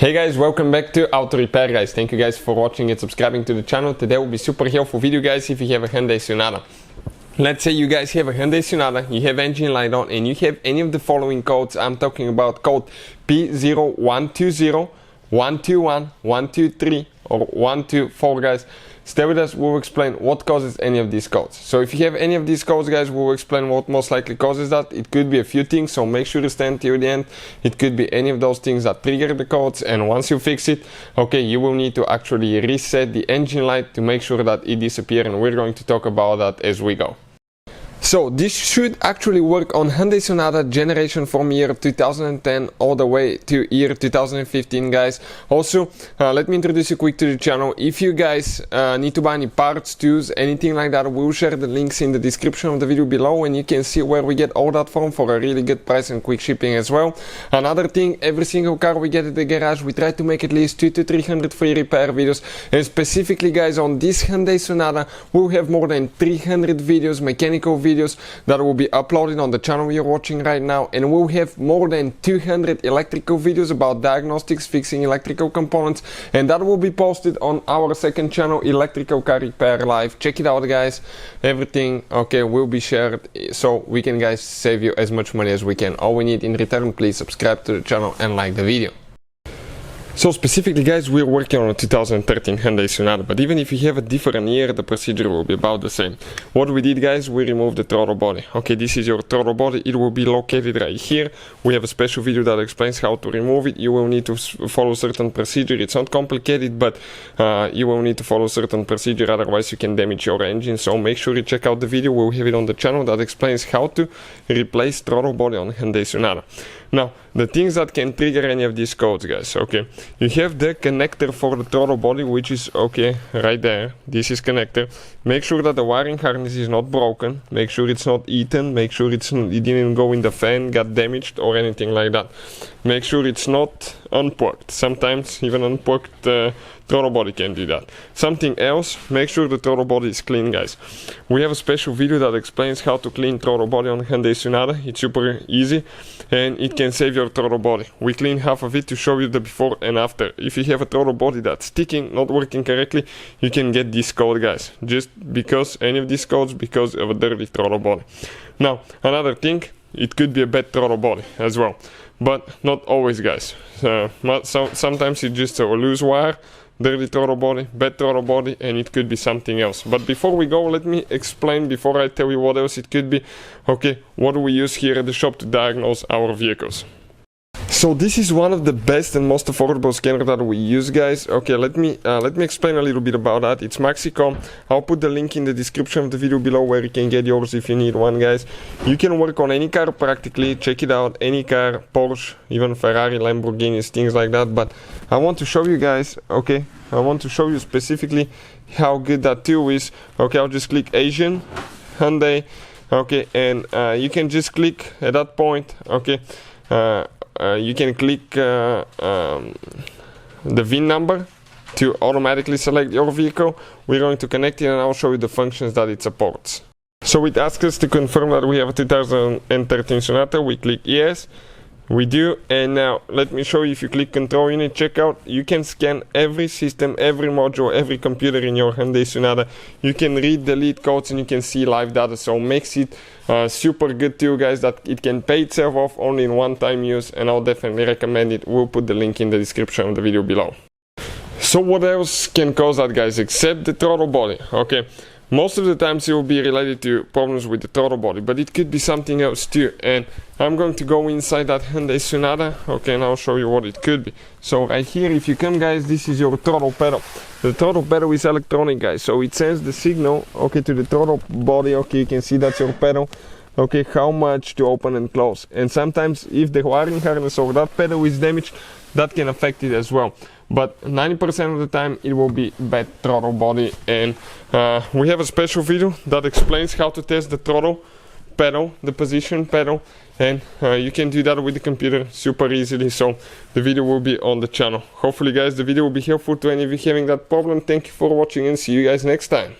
Hey guys, welcome back to Auto Repair guys. Thank you guys for watching and subscribing to the channel. Today will be super helpful video guys if you have a Hyundai Sonata. Let's say you guys have a Hyundai Sonata, you have engine light on and you have any of the following codes. I'm talking about code P0120 121 123 or 124 guys. Stay with us, we'll explain what causes any of these codes. So if you have any of these codes guys, we'll explain what most likely causes that. It could be a few things, so make sure to stay until the end. It could be any of those things that trigger the codes, and once you fix it, okay, you will need to actually reset the engine light to make sure that it disappears, and we're going to talk about that as we go. So this should actually work on Hyundai Sonata generation from year 2010 all the way to year 2015 guys. Also, let me introduce you quick to the channel. If you guys need to buy any parts, tools, anything like that, we'll share the links in the description of the video below and you can see where we get all that from for a really good price and quick shipping as well. Another thing, every single car we get at the garage, we try to make at least 200 to 300 free repair videos, and specifically guys on this Hyundai Sonata we'll have more than 300 videos, mechanical videos that will be uploaded on the channel you're watching right now, and we'll have more than 200 electrical videos about diagnostics, fixing electrical components, and that will be posted on our second channel, Electrical Car Repair Live. Check it out guys. Everything okay will be shared so we can guys save you as much money as we can. All we need in return, please subscribe to the channel and like the video. So specifically guys, we're working on a 2013 Hyundai Sonata, but even if you have a different year, the procedure will be about the same. What we did guys, we removed the throttle body. Okay, this is your throttle body, it will be located right here. We have a special video that explains how to remove it. You will need to follow certain procedure. It's not complicated, but you will need to follow certain procedure, otherwise you can damage your engine. So make sure you check out the video, we'll have it on the channel that explains how to replace throttle body on Hyundai Sonata. Now, the things that can trigger any of these codes guys, okay, you have the connector for the throttle body, which is okay right there. This is connector. Make sure that the wiring harness is not broken, make sure it's not eaten, make sure it didn't go in the fan, got damaged or anything like that. Make sure it's not unplugged. Sometimes even unplugged throttle body can do that. Something else, make sure the throttle body is clean guys. We have a special video that explains how to clean throttle body on Hyundai Sonata. It's super easy and it can save your throttle body. We clean half of it to show you the before and after. If you have a throttle body that's sticking, not working correctly, you can get this code guys, just because any of these codes, because of a dirty throttle body. Now another thing, it could be a bad throttle body as well, but not always guys. Sometimes it's just a loose wire, dirty throttle body, bad throttle body, and it could be something else. But before we go, let me explain, before I tell you what else it could be, okay, what do we use here at the shop to diagnose our vehicles. So this is one of the best and most affordable scanner that we use guys. Okay, let me explain a little bit about that. It's Maxicom. I'll put the link in the description of the video below where you can get yours if you need one guys. You can work on any car practically, check it out, any car, Porsche, even Ferrari, Lamborghinis, things like that. But I want to show you guys, okay, I want to show you specifically how good that tool is. Okay, I'll just click Asian, Hyundai, okay, and you can just click at that point, okay, you can click the VIN number to automatically select your vehicle. We're going to connect it and I'll show you the functions that it supports. So it asks us to confirm that we have a 2013 Sonata. We click yes, we do, and now let me show you. If you click control unit checkout, you can scan every system, every module, every computer in your Hyundai Sonata. You can read, delete codes, and you can see live data, so makes it super good too guys, that it can pay itself off only in one-time use, and I'll definitely recommend it. We'll put the link in the description of the video below. So what else can cause that guys, except the throttle body? Okay, most of the times it will be related to problems with the throttle body, but it could be something else too, and I'm going to go inside that Hyundai Sonata, okay, and I'll show you what it could be. So right here, if you come guys, this is your throttle pedal. The throttle pedal is electronic guys, so it sends the signal, okay, to the throttle body. Okay, you can see that's your pedal, okay, how much to open and close. And sometimes if the wiring harness or that pedal is damaged, that can affect it as well. But 90% of the time it will be bad throttle body, and we have a special video that explains how to test the throttle pedal, the position pedal, and you can do that with the computer super easily. So the video will be on the channel. Hopefully guys, the video will be helpful to any of you having that problem. Thank you for watching and see you guys next time.